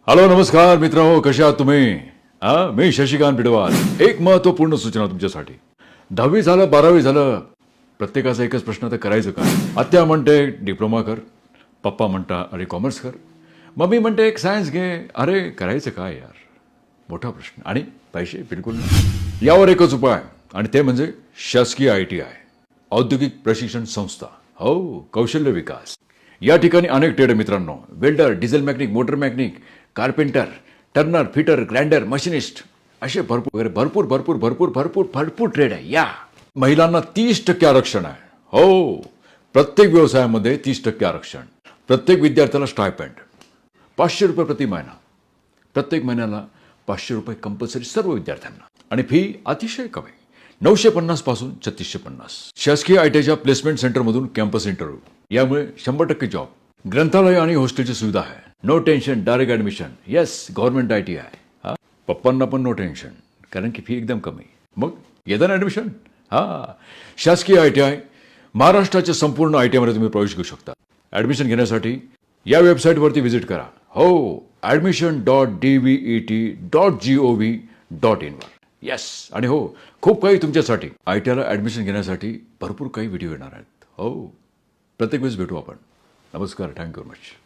Hello नमस्कार मित्रांनो, कशा आहात तुम्ही? मी शशिकांत बिडवाल. एक महत्त्वपूर्ण सूचना तुमच्यासाठी. 10वी झालं 12वी झालं, प्रत्येकाचा एकच प्रश्न, तर करायचं काय? आत्या म्हणते डिप्लोमा कर, पप्पा म्हणता अरे कॉमर्स कर, मम्मी म्हणते एक सायन्स घे. अरे करायचं काय यार? मोठा प्रश्न. आणि पैसे बिलकुल नाही. यावर एकच उपाय, आणि ते म्हणजे शासकीय ITI, औद्योगिक प्रशिक्षण संस्था. हो, कौशल्य विकास. या ठिकाणी अनेक ट्रेड मित्रांनो, welder, diesel mechanic, motor mechanic, carpenter, Turner, fitter, grinder, machinist, असे भरपूर भरपूर भरपूर भरपूर भरपूर भरपूर ट्रेड आहे. या महिलांना 30% आरक्षण आहे. हो, प्रत्येक व्यवसायामध्ये 30% आरक्षण. प्रत्येक विद्यार्थ्याला स्टायपेंड ₹500 प्रति महिना. प्रत्येक महिन्याला ₹500 कंपल्सरी सर्व विद्यार्थ्यांना. आणि फी अतिशय कमी, 950 पासून 3650. शासकीय ITIच्या प्लेसमेंट सेंटरमधून कॅम्पस इंटरव्ह्यू. यामुळे 100% जॉब. ग्रंथालय आणि हॉस्टेलची सुविधा आहे. No tension, direct admission. Yes, government ITI. पप्पांना पण नो टेन्शन, कारण की फी एकदम कमी. मग येतं ना ऍडमिशन? शासकीय ITI महाराष्ट्राच्या संपूर्ण ITI मध्ये तुम्ही प्रवेश घेऊ शकता. ऍडमिशन घेण्यासाठी या वेबसाईटवरती व्हिजिट करा. हो, admission.dvet.gov.in वर. येस, आणि हो, खूप काही तुमच्यासाठी. ITIला ऍडमिशन घेण्यासाठी भरपूर काही व्हिडिओ येणार आहेत. हो, प्रत्येक वेळेस भेटू आपण. नमस्कार, थँक्यू व्हेरी मच.